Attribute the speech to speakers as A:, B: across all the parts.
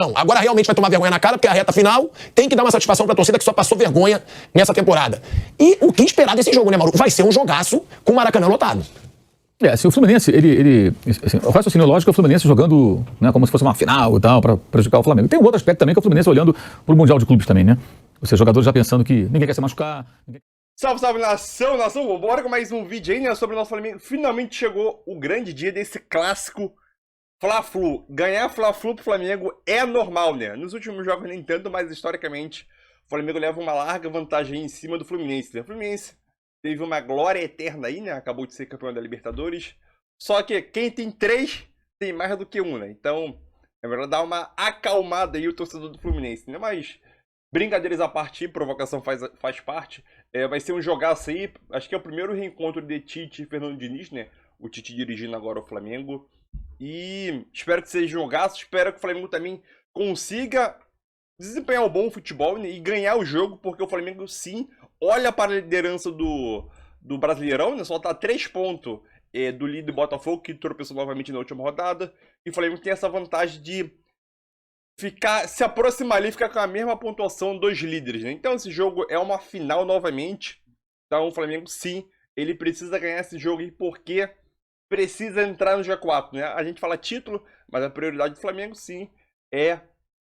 A: Não, agora realmente vai tomar vergonha na cara, porque a reta final tem que dar uma satisfação pra torcida que só passou vergonha nessa temporada. E o que esperar desse jogo, né, Mauro? Vai ser um jogaço com o Maracanã lotado.
B: Se o Fluminense, assim, o raciocínio lógico é o Fluminense jogando, né, como se fosse uma final e tal, pra prejudicar o Flamengo. Tem um outro aspecto também que é o Fluminense olhando pro Mundial de Clubes também, né? Ou seja, jogadores já pensando que ninguém quer se machucar.
C: Salve, salve, nação, bora com mais um vídeo aí, né, sobre o nosso Flamengo. Finalmente chegou o grande dia desse clássico Fla-Flu. Ganhar Fla-Flu pro Flamengo é normal, né? Nos últimos jogos nem tanto, mas historicamente o Flamengo leva uma larga vantagem em cima do Fluminense, né? O Fluminense teve uma glória eterna aí, né? Acabou de ser campeão da Libertadores. Só que quem tem 3 tem mais do que 1, né? Então, é melhor dar uma acalmada aí o torcedor do Fluminense, né? Mas, brincadeiras à parte, provocação faz parte. Vai ser um jogaço aí. Acho que é o primeiro reencontro de Tite e Fernando Diniz, né? O Tite dirigindo agora o Flamengo. E espero que seja um jogaço. Espero que o Flamengo também consiga desempenhar um bom futebol, né? E ganhar o jogo, porque o Flamengo, sim, olha para a liderança do Brasileirão, né? Só tá 3 pontos do líder Botafogo, que tropeçou novamente na última rodada. E o Flamengo tem essa vantagem de se aproximar ali e ficar com a mesma pontuação dos líderes, né? Então esse jogo é uma final novamente. Então o Flamengo, sim, ele precisa ganhar esse jogo aí porque precisa entrar no G4, né? A gente fala título, mas a prioridade do Flamengo, sim, é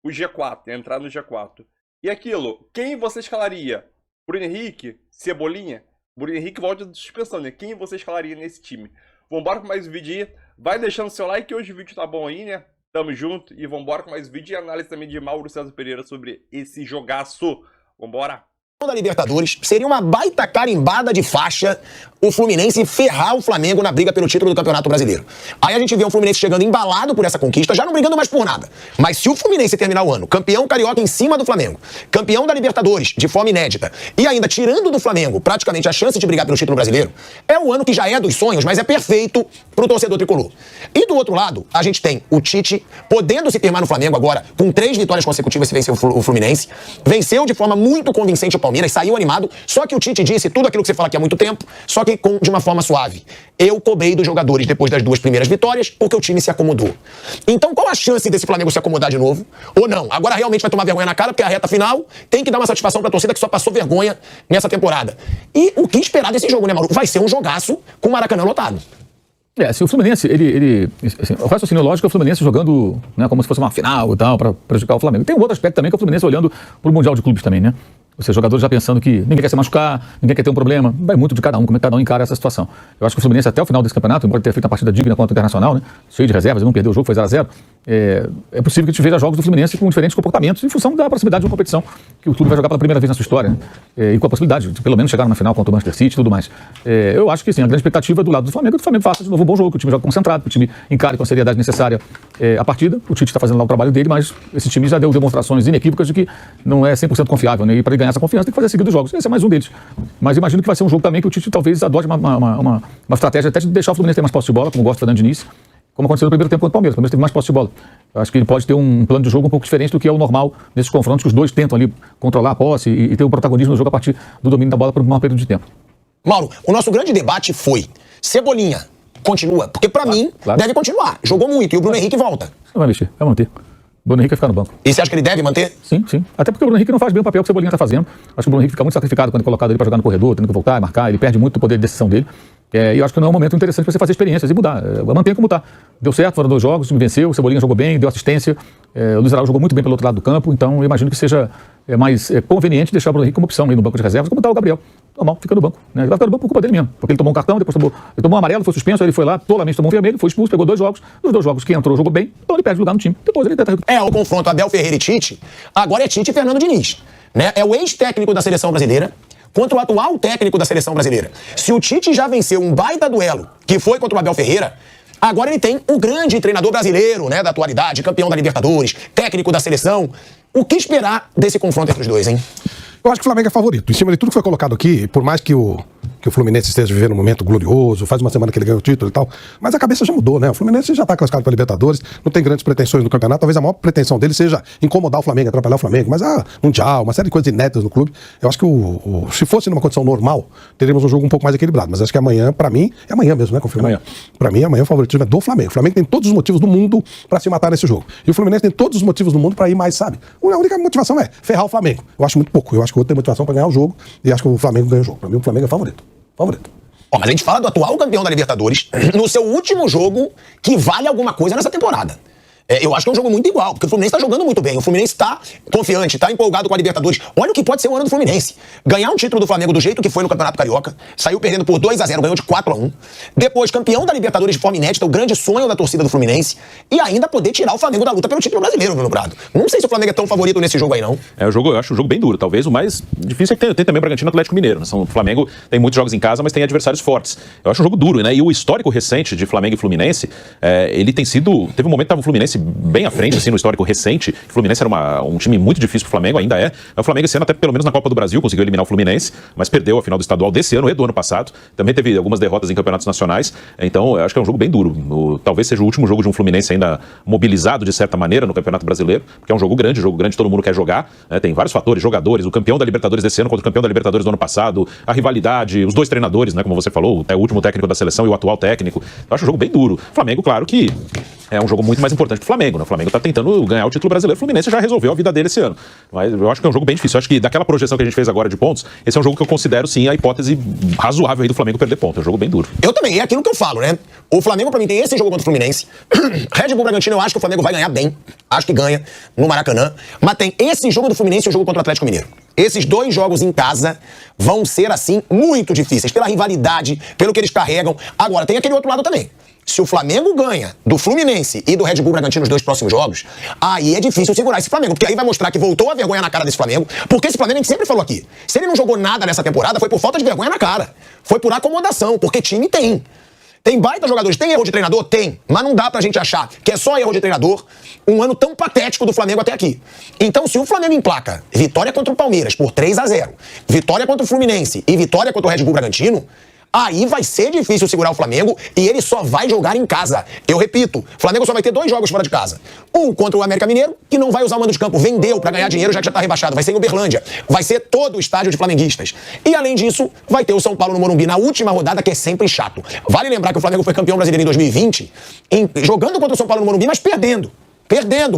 C: o G4, é entrar no G4. E aquilo, quem você escalaria? Bruno Henrique? Cebolinha? Bruno Henrique volta de suspensão, né? Quem você escalaria nesse time? Vambora com mais um vídeo aí. Vai deixando seu like, que hoje o vídeo tá bom aí, né? Tamo junto e vambora com mais vídeo e análise também de Mauro César Pereira sobre esse jogaço. Vambora!
A: Da Libertadores, seria uma baita carimbada de faixa o Fluminense ferrar o Flamengo na briga pelo título do Campeonato Brasileiro. Aí a gente vê o Fluminense chegando embalado por essa conquista, já não brigando mais por nada. Mas se o Fluminense terminar o ano campeão carioca em cima do Flamengo, campeão da Libertadores de forma inédita, e ainda tirando do Flamengo praticamente a chance de brigar pelo título brasileiro, é um ano que já é dos sonhos, mas é perfeito pro torcedor tricolor. E do outro lado, a gente tem o Tite podendo se firmar no Flamengo agora, com 3 vitórias consecutivas se venceu o Fluminense, venceu de forma muito convincente o Palmeiras, saiu animado, só que o Tite disse tudo aquilo que você fala aqui há muito tempo, só que de uma forma suave. Eu cobrei dos jogadores depois das 2 primeiras vitórias, porque o time se acomodou. Então qual a chance desse Flamengo se acomodar de novo? Ou não? Agora realmente vai tomar vergonha na cara, porque a reta final tem que dar uma satisfação pra torcida que só passou vergonha nessa temporada. E o que esperar desse jogo, né, Mauro? Vai ser um jogaço com o Maracanã lotado.
B: Se o Fluminense, assim, o raciocínio lógico é o Fluminense jogando, né, como se fosse uma final e tal, pra prejudicar o Flamengo. Tem um outro aspecto também que é o Fluminense olhando pro Mundial de Clubes também, né? Ou seja, jogadores já pensando que ninguém quer se machucar, ninguém quer ter um problema. Vai muito de cada um, como é que cada um encara essa situação. Eu acho que o Fluminense até o final desse campeonato, embora ter feito uma partida digna contra o Internacional, né, cheio de reservas, não perdeu o jogo, foi 0-0, é possível que a gente veja jogos do Fluminense com diferentes comportamentos em função da proximidade de uma competição que o clube vai jogar pela primeira vez na sua história, né, e com a possibilidade de pelo menos chegar numa final contra o Manchester City e tudo mais. Eu acho que sim, a grande expectativa do lado do Flamengo é que o Flamengo faça de novo um bom jogo, que o time jogue concentrado, que o time encare com a seriedade necessária a partida. O Tite está fazendo lá o trabalho dele, mas esse time já deu demonstrações inequívocas de que não é 100% confiável, né, e para ele ganhar essa confiança tem que fazer seguido jogos. Esse é mais um deles. Mas imagino que vai ser um jogo também que o Tite talvez adote uma estratégia até de deixar o Fluminense ter mais posse de bola, como gosta o Fernando Diniz, como aconteceu no primeiro tempo contra o Palmeiras. O Palmeiras teve mais posse de bola. Eu acho que ele pode ter um plano de jogo um pouco diferente do que é o normal nesses confrontos, que os dois tentam ali controlar a posse e ter o protagonismo no jogo a partir do domínio da bola por um maior período de tempo.
A: Mauro, o nosso grande debate foi: Cebolinha continua? Porque pra mim deve continuar. Jogou muito e o Bruno Henrique volta.
B: Não vai mexer, vai manter. O Bruno Henrique vai ficar no banco.
A: E você acha que ele deve manter?
B: Sim, sim. Até porque o Bruno Henrique não faz bem o papel que o Cebolinha está fazendo. Acho que o Bruno Henrique fica muito sacrificado quando é colocado ali para jogar no corredor, tendo que voltar e marcar. Ele perde muito o poder de decisão dele. E eu acho que não é um momento interessante para você fazer experiências e mudar. Mantenha como está. Deu certo, foram 2 jogos, o time venceu, o Cebolinha jogou bem, deu assistência. O Luiz Araújo jogou muito bem pelo outro lado do campo. Então eu imagino que seja mais conveniente deixar o Bruno Henrique como opção aí no banco de reservas, como está o Gabriel. Normal, fica no banco. Né? Ele vai ficar no banco por culpa dele mesmo. Porque ele tomou um cartão, depois ele tomou um amarelo, foi suspenso, aí ele foi lá, tolamente tomou um vermelho, foi expulso, pegou 2 jogos. Nos 2 jogos que entrou, jogou bem, então ele perde lugar no time. Depois ele tenta recuperar.
A: O confronto Abel Ferreira e Tite, agora é Tite e Fernando Diniz. Né? É o ex-técnico da seleção brasileira contra o atual técnico da seleção brasileira. Se o Tite já venceu um baita duelo, que foi contra o Abel Ferreira, agora ele tem um grande treinador brasileiro, né, da atualidade, campeão da Libertadores, técnico da seleção. O que esperar desse confronto entre os dois, hein?
D: Eu acho que o Flamengo é favorito. Em cima de tudo que foi colocado aqui, por mais que o que o Fluminense esteja vivendo um momento glorioso, faz uma semana que ele ganhou o título e tal, mas a cabeça já mudou, né? O Fluminense já está classificado para Libertadores, não tem grandes pretensões no campeonato, talvez a maior pretensão dele seja incomodar o Flamengo, atrapalhar o Flamengo, mas Mundial, uma série de coisas inéditas no clube. Eu acho que se fosse numa condição normal, teríamos um jogo um pouco mais equilibrado, mas acho que amanhã, para mim, é amanhã mesmo, né? Confirma. Para mim, amanhã o favoritismo é do Flamengo. O Flamengo tem todos os motivos do mundo para se matar nesse jogo. E o Fluminense tem todos os motivos do mundo para ir mais, sabe? A única motivação é ferrar o Flamengo. Eu acho muito pouco. Eu acho que o outro tem motivação para ganhar o jogo e acho que o Flamengo ganha o jogo. Para mim, o Flamengo é favorito.
A: Mas a gente fala do atual campeão da Libertadores no seu último jogo que vale alguma coisa nessa temporada. Eu acho que é um jogo muito igual, porque o Fluminense tá jogando muito bem. O Fluminense tá confiante, tá empolgado com a Libertadores. Olha o que pode ser o ano do Fluminense. Ganhar um título do Flamengo do jeito que foi no Campeonato Carioca, saiu perdendo por 2-0, ganhou de 4-1. Depois, campeão da Libertadores de forma inédita, o grande sonho da torcida do Fluminense. E ainda poder tirar o Flamengo da luta pelo título brasileiro, Bruno Prado. Não sei se o Flamengo é tão favorito nesse jogo aí, não.
E: Eu acho um jogo bem duro. Talvez o mais difícil é que tem também o Bragantino e o Atlético Mineiro. Né? O Flamengo tem muitos jogos em casa, mas tem adversários fortes. Eu acho um jogo duro, né? E o histórico recente de Flamengo e Fluminense, ele tem sido... Teve um momento que estava o Fluminense bem à frente, assim, no histórico recente. O Fluminense era um time muito difícil pro Flamengo, ainda é. O Flamengo esse ano, até pelo menos na Copa do Brasil, conseguiu eliminar o Fluminense, mas perdeu a final do estadual desse ano e do ano passado. Também teve algumas derrotas em campeonatos nacionais. Então, eu acho que é um jogo bem duro. Talvez seja o último jogo de um Fluminense ainda mobilizado, de certa maneira, no Campeonato Brasileiro, porque é um jogo grande todo mundo quer jogar. Né? Tem vários fatores, jogadores, o campeão da Libertadores desse ano contra o campeão da Libertadores do ano passado, a rivalidade, os dois treinadores, né, como você falou, o último técnico da seleção e o atual técnico. Eu acho um jogo bem duro. O Flamengo, claro que é um jogo muito mais importante que o Flamengo, né? O Flamengo tá tentando ganhar o título brasileiro, o Fluminense já resolveu a vida dele esse ano. Mas eu acho que é um jogo bem difícil. Eu acho que daquela projeção que a gente fez agora de pontos, esse é um jogo que eu considero, sim, a hipótese razoável aí do Flamengo perder ponto. É um jogo bem duro.
A: Eu também, é aquilo que eu falo, né? O Flamengo, pra mim, tem esse jogo contra o Fluminense. Red Bull Bragantino, eu acho que o Flamengo vai ganhar bem. Acho que ganha no Maracanã. Mas tem esse jogo do Fluminense e o jogo contra o Atlético Mineiro. Esses dois jogos em casa vão ser, assim, muito difíceis. Pela rivalidade, pelo que eles carregam. Agora, tem aquele outro lado também. Se o Flamengo ganha do Fluminense e do Red Bull Bragantino nos dois próximos jogos, aí é difícil segurar esse Flamengo, porque aí vai mostrar que voltou a vergonha na cara desse Flamengo, porque esse Flamengo a gente sempre falou aqui, se ele não jogou nada nessa temporada, foi por falta de vergonha na cara, foi por acomodação, porque time tem. Tem baita jogadores, tem erro de treinador? Tem, mas não dá pra gente achar que é só erro de treinador um ano tão patético do Flamengo até aqui. Então, se o Flamengo emplaca vitória contra o Palmeiras por 3-0, vitória contra o Fluminense e vitória contra o Red Bull Bragantino, aí vai ser difícil segurar o Flamengo e ele só vai jogar em casa. Eu repito, o Flamengo só vai ter 2 jogos fora de casa. Um contra o América Mineiro, que não vai usar o mando de campo, vendeu pra ganhar dinheiro já que já tá rebaixado. Vai ser em Uberlândia. Vai ser todo o estádio de flamenguistas. E além disso, vai ter o São Paulo no Morumbi na última rodada, que é sempre chato. Vale lembrar que o Flamengo foi campeão brasileiro em 2020, jogando contra o São Paulo no Morumbi, mas perdendo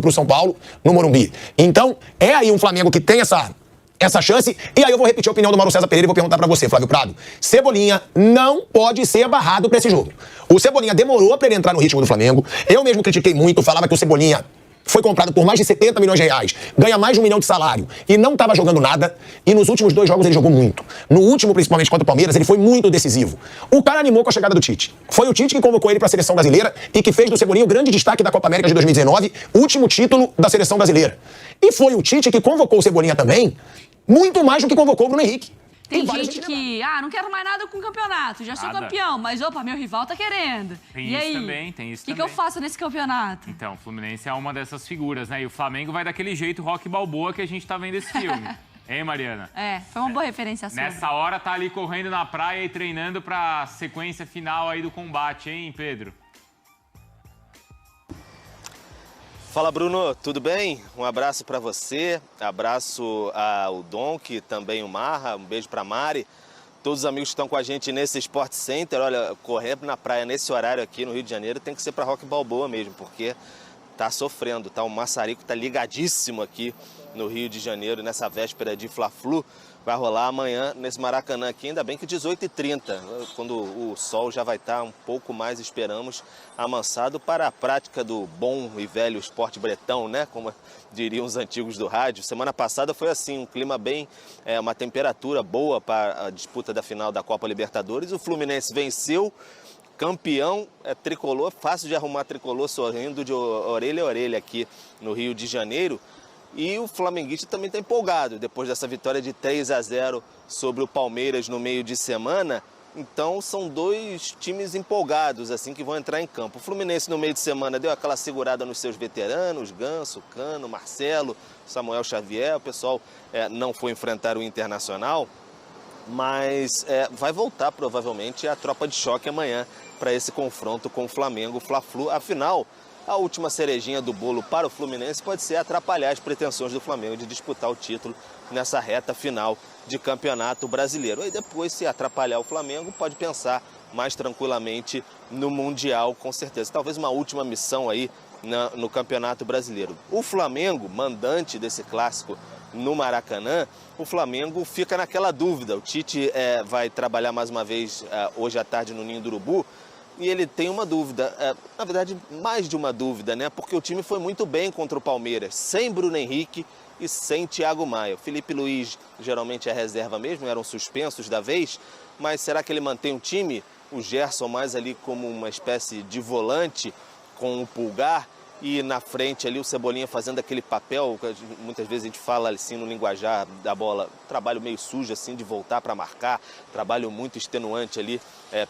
A: pro São Paulo no Morumbi. Então, é aí um Flamengo que tem essa chance, e aí eu vou repetir a opinião do Mauro César Pereira e vou perguntar pra você, Flávio Prado. Cebolinha não pode ser barrado pra esse jogo. O Cebolinha demorou pra ele entrar no ritmo do Flamengo. Eu mesmo critiquei muito, falava que o Cebolinha foi comprado por mais de 70 milhões de reais, ganha mais de 1 milhão de salário e não estava jogando nada, e nos últimos 2 jogos ele jogou muito. No último, principalmente contra o Palmeiras, ele foi muito decisivo. O cara animou com a chegada do Tite. Foi o Tite que convocou ele para a seleção brasileira e que fez do Cebolinha o grande destaque da Copa América de 2019, último título da seleção brasileira. E foi o Tite que convocou o Cebolinha também, muito mais do que convocou o Bruno Henrique.
F: Tem gente que, não quero mais nada com o campeonato, já sou campeão, mas opa, meu rival tá querendo.
G: Tem
F: e
G: isso
F: aí?
G: também, tem isso
F: também. O
G: também.
F: que eu faço nesse campeonato?
G: Então, o Fluminense é uma dessas figuras, né? E o Flamengo vai daquele jeito Rock Balboa que a gente tá vendo esse filme. Hein, Mariana?
F: Foi uma boa referência sua.
G: Nessa hora tá ali correndo na praia e treinando pra sequência final aí do combate, hein, Pedro?
H: Fala, Bruno, tudo bem? Um abraço para você, abraço ao Donk, também o Marra, um beijo para Mari, todos os amigos que estão com a gente nesse Sport Center. Olha, correr na praia nesse horário aqui no Rio de Janeiro tem que ser para Rock Balboa mesmo, porque tá sofrendo, tá? O maçarico tá ligadíssimo aqui no Rio de Janeiro, nessa véspera de Fla-Flu. Vai rolar amanhã nesse Maracanã aqui, ainda bem que 18h30, quando o sol já vai estar um pouco mais, esperamos, amansado para a prática do bom e velho esporte bretão, né? Como diriam os antigos do rádio. Semana passada foi assim, um clima bem, uma temperatura boa para a disputa da final da Copa Libertadores. O Fluminense venceu, campeão, tricolor, fácil de arrumar tricolor, sorrindo de orelha a orelha aqui no Rio de Janeiro. E o flamenguista também está empolgado, depois dessa vitória de 3-0 sobre o Palmeiras no meio de semana. Então são 2 times empolgados assim que vão entrar em campo. O Fluminense no meio de semana deu aquela segurada nos seus veteranos, Ganso, Cano, Marcelo, Samuel Xavier. O pessoal não foi enfrentar o Internacional. mas vai voltar provavelmente a tropa de choque amanhã para esse confronto com o Flamengo, Fla-Flu. Afinal, a última cerejinha do bolo para o Fluminense pode ser atrapalhar as pretensões do Flamengo de disputar o título nessa reta final de Campeonato Brasileiro. Aí depois, se atrapalhar o Flamengo, pode pensar mais tranquilamente no Mundial, com certeza. Talvez uma última missão aí no Campeonato Brasileiro. O Flamengo, mandante desse clássico no Maracanã, o Flamengo fica naquela dúvida. O Tite vai trabalhar mais uma vez hoje à tarde no Ninho do Urubu e ele tem uma dúvida, na verdade mais de uma dúvida, né? Porque o time foi muito bem contra o Palmeiras, sem Bruno Henrique e sem Thiago Maia. O Felipe Luiz geralmente é reserva mesmo, eram suspensos da vez, mas será que ele mantém o time? O Gerson mais ali como uma espécie de volante com o Pulgar e na frente ali o Cebolinha fazendo aquele papel, muitas vezes a gente fala assim no linguajar da bola, trabalho meio sujo assim de voltar para marcar, trabalho muito extenuante ali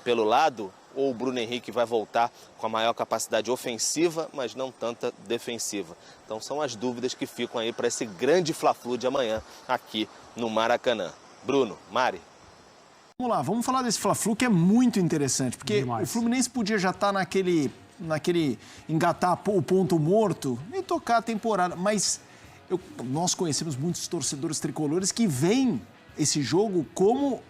H: pelo lado, ou o Bruno Henrique vai voltar com a maior capacidade ofensiva, mas não tanta defensiva. Então são as dúvidas que ficam aí para esse grande Fla-Flu de amanhã aqui no Maracanã. Bruno, Mari.
I: Vamos lá, vamos falar desse Fla-Flu que é muito interessante, porque o Fluminense podia já estar naquele engatar o ponto morto e tocar a temporada, mas nós conhecemos muitos torcedores tricolores que veem esse jogo como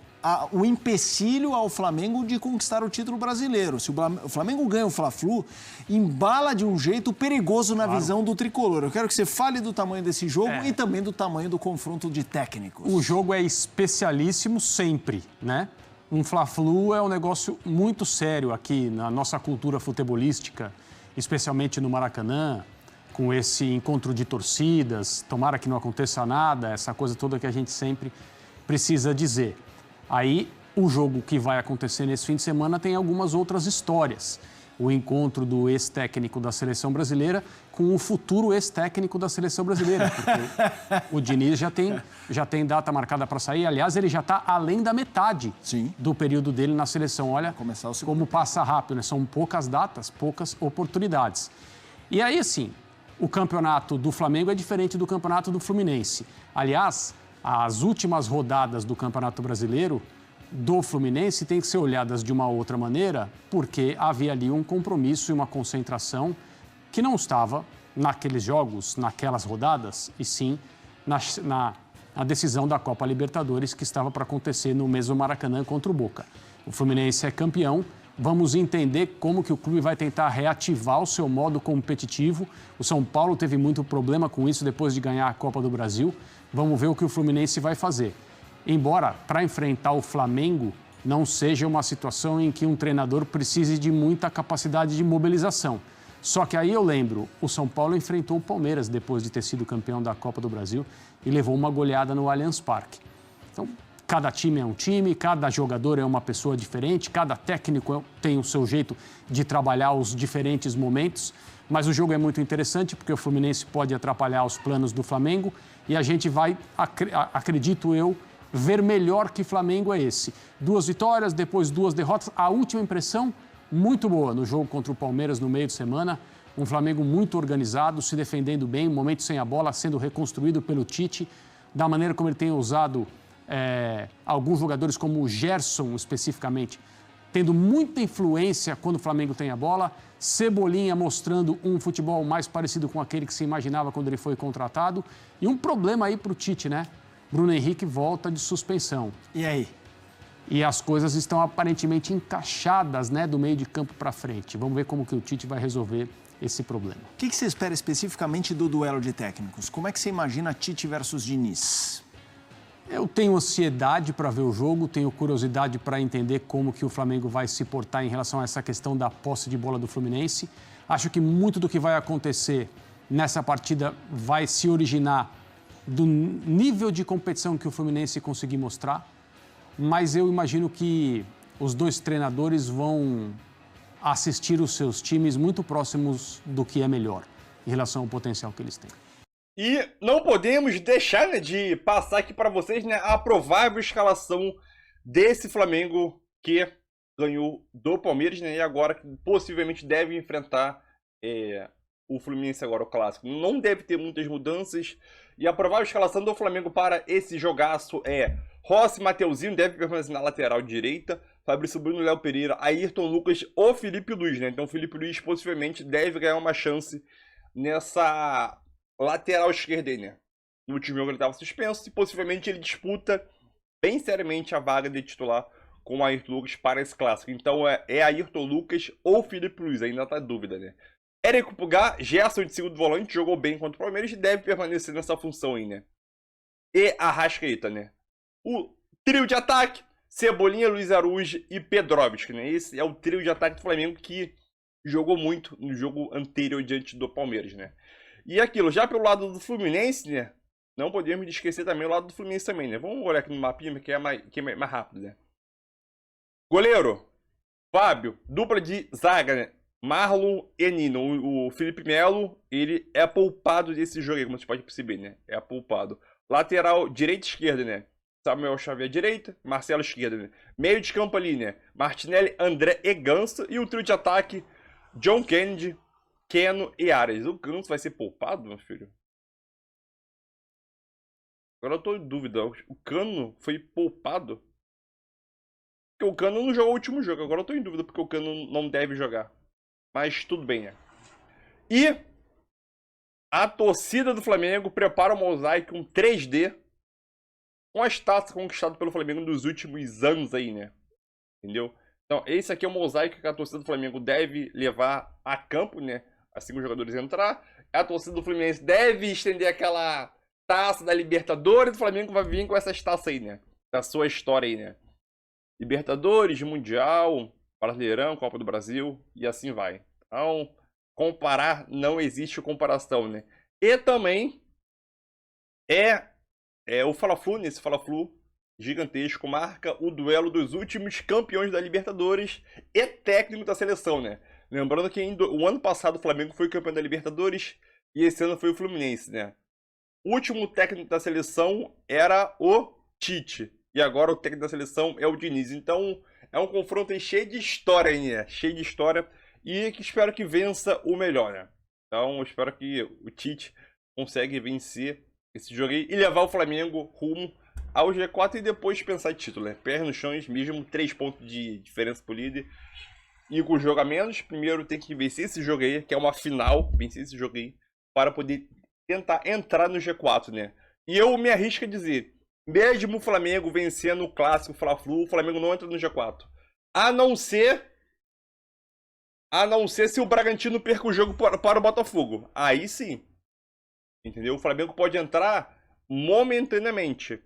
I: o empecilho ao Flamengo de conquistar o título brasileiro. Se o Flamengo ganha o Fla-Flu, embala de um jeito perigoso na visão do tricolor. Eu quero que você fale do tamanho desse jogo e também do tamanho do confronto de técnicos.
J: O jogo é especialíssimo sempre, né? Um Fla-Flu é um negócio muito sério aqui na nossa cultura futebolística, especialmente no Maracanã, com esse encontro de torcidas, tomara que não aconteça nada, essa coisa toda que a gente sempre precisa dizer. Aí, o jogo que vai acontecer nesse fim de semana tem algumas outras histórias. O encontro do ex-técnico da Seleção Brasileira com o futuro ex-técnico da Seleção Brasileira. Porque o Diniz já tem data marcada para sair. Aliás, ele já está além da metade do período dele na seleção. Olha como passa rápido, né? São poucas datas, poucas oportunidades. E aí, assim, o campeonato do Flamengo é diferente do campeonato do Fluminense. Aliás, as últimas rodadas do Campeonato Brasileiro do Fluminense têm que ser olhadas de uma outra maneira, porque havia ali um compromisso e uma concentração que não estava naqueles jogos, naquelas rodadas, e sim na decisão da Copa Libertadores que estava para acontecer no mesmo Maracanã contra o Boca. O Fluminense é campeão, vamos entender como que o clube vai tentar reativar o seu modo competitivo. O São Paulo teve muito problema com isso depois de ganhar a Copa do Brasil. Vamos ver o que o Fluminense vai fazer. Embora, para enfrentar o Flamengo, não seja uma situação em que um treinador precise de muita capacidade de mobilização. Só que aí eu lembro, o São Paulo enfrentou o Palmeiras depois de ter sido campeão da Copa do Brasil e levou uma goleada no Allianz Parque. Então, cada time é um time, cada jogador é uma pessoa diferente, cada técnico tem o seu jeito de trabalhar os diferentes momentos, mas o jogo é muito interessante porque o Fluminense pode atrapalhar os planos do Flamengo e a gente vai, acredito eu, ver melhor que Flamengo é esse. 2 vitórias, depois 2 derrotas. A última impressão, muito boa no jogo contra o Palmeiras no meio de semana. Um Flamengo muito organizado, se defendendo bem, um momento sem a bola, sendo reconstruído pelo Tite, da maneira como ele tem usado alguns jogadores, como o Gerson especificamente, tendo muita influência quando o Flamengo tem a bola. Cebolinha mostrando um futebol mais parecido com aquele que se imaginava quando ele foi contratado. E um problema aí para o Tite, né? Bruno Henrique volta de suspensão.
I: E aí?
J: E as coisas estão aparentemente encaixadas, né, do meio de campo para frente. Vamos ver como que o Tite vai resolver esse problema.
I: O que você espera especificamente do duelo de técnicos? Como é que você imagina Tite versus Diniz?
J: Eu tenho ansiedade para ver o jogo, tenho curiosidade para entender como que o Flamengo vai se portar em relação a essa questão da posse de bola do Fluminense. Acho que muito do que vai acontecer nessa partida vai se originar do nível de competição que o Fluminense conseguir mostrar, mas eu imagino que os dois treinadores vão assistir os seus times muito próximos do que é melhor em relação ao potencial que eles têm.
C: E não podemos deixar, né, de passar aqui para vocês, né, a provável escalação desse Flamengo que ganhou do Palmeiras, né, e agora possivelmente deve enfrentar o Fluminense agora, o clássico. Não deve ter muitas mudanças. E a provável escalação do Flamengo para esse jogaço é Rossi, Mateuzinho, deve permanecer na lateral direita. Fabrício Bruno, Léo Pereira, Ayrton Lucas ou Felipe Luiz, né? Então o Felipe Luiz possivelmente deve ganhar uma chance nessa lateral esquerda aí, né? No último jogo ele estava suspenso e possivelmente ele disputa bem seriamente a vaga de titular com o Ayrton Lucas para esse clássico. Então é Ayrton Lucas ou Felipe Luiz, ainda tá dúvida, né? Érico Pulgar, Gerson de segundo volante, jogou bem contra o Palmeiras e deve permanecer nessa função aí, né? E Arrascaeta, né? O trio de ataque, Cebolinha, Luiz Araújo e Pedrovski, né? Esse é o trio de ataque do Flamengo que jogou muito no jogo anterior diante do Palmeiras, né? E aquilo, já pelo lado do Fluminense, né? Não podemos esquecer também o lado do Fluminense também, né? Vamos olhar aqui no mapinha que é mais rápido, né? Goleiro, Fábio, dupla de zaga, né? Marlon e Nino. O Felipe Melo, ele é poupado desse jogo aí, como você pode perceber, né? É poupado. Lateral, direita e esquerda, né? Samuel Xavier direita, Marcelo esquerda, né? Meio de campo ali, né? Martinelli, André e Ganso. E o trio de ataque, John Kennedy, Keno e Arias. O Ganso vai ser poupado, meu filho? Agora eu tô em dúvida. O Cano foi poupado? Porque o Cano não jogou o último jogo. Agora eu tô em dúvida porque o Cano não deve jogar. Mas tudo bem, né? E a torcida do Flamengo prepara o mosaico um 3D com as taças conquistadas pelo Flamengo nos últimos anos aí, né? Entendeu? Então, esse aqui é o mosaico que a torcida do Flamengo deve levar a campo, né? Assim que os jogadores entrar. A torcida do Fluminense deve estender aquela taça da Libertadores. O Flamengo vai vir com essas taças aí, né? Da sua história aí, né? Libertadores, Mundial, Brasileirão, Copa do Brasil e assim vai. Então, comparar, não existe comparação, né? E também é o Fla-Flu, nesse Fla-Flu gigantesco, marca o duelo dos últimos campeões da Libertadores e técnico da seleção, né? Lembrando que o ano passado o Flamengo foi campeão da Libertadores e esse ano foi o Fluminense, né? O último técnico da seleção era o Tite e agora o técnico da seleção é o Diniz. Então, é um confronto aí cheio de história, né? Cheio de história. E que espero que vença o melhor, né? Então, eu espero que o Tite consiga vencer esse jogo aí e levar o Flamengo rumo ao G4 e depois pensar em título, né? Pé no chão mesmo, 3 pontos de diferença pro líder. E com o jogo a menos, primeiro tem que vencer esse jogo aí, que é uma final, vencer esse jogo aí, para poder tentar entrar no G4, né? E eu me arrisco a dizer, mesmo o Flamengo vencendo o clássico Fla-Flu, o Flamengo não entra no G4. A não ser se o Bragantino perca o jogo para o Botafogo. Aí sim. Entendeu? O Flamengo pode entrar momentaneamente.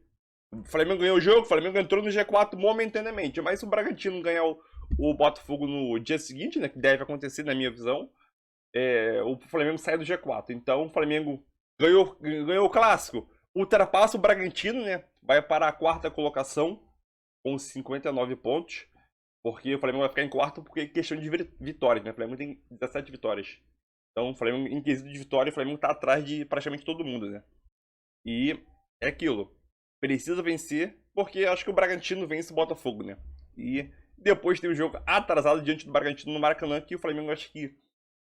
C: O Flamengo ganhou o jogo, o Flamengo entrou no G4 momentaneamente. Mas se o Bragantino ganhar o Botafogo no dia seguinte, né, que deve acontecer na minha visão, o Flamengo sai do G4. Então o Flamengo ganhou o clássico. Ultrapassa o Bragantino, né? Vai para a quarta colocação com 59 pontos. Porque o Flamengo vai ficar em quarto porque é questão de vitórias, né? O Flamengo tem 17 vitórias. Então o Flamengo, em quesito de vitória, o Flamengo tá atrás de praticamente todo mundo, né? E é aquilo. Precisa vencer, porque acho que o Bragantino vence o Botafogo, né? E depois tem o jogo atrasado diante do Bragantino no Maracanã, que o Flamengo acho que,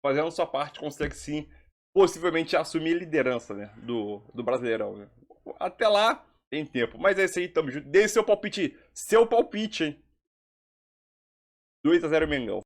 C: fazendo sua parte, consegue sim, possivelmente assumir a liderança, né? Do Brasileirão, né? Até lá, tem tempo. Mas é isso aí, tamo junto. Dê seu palpite, hein? 2-0 Mengão.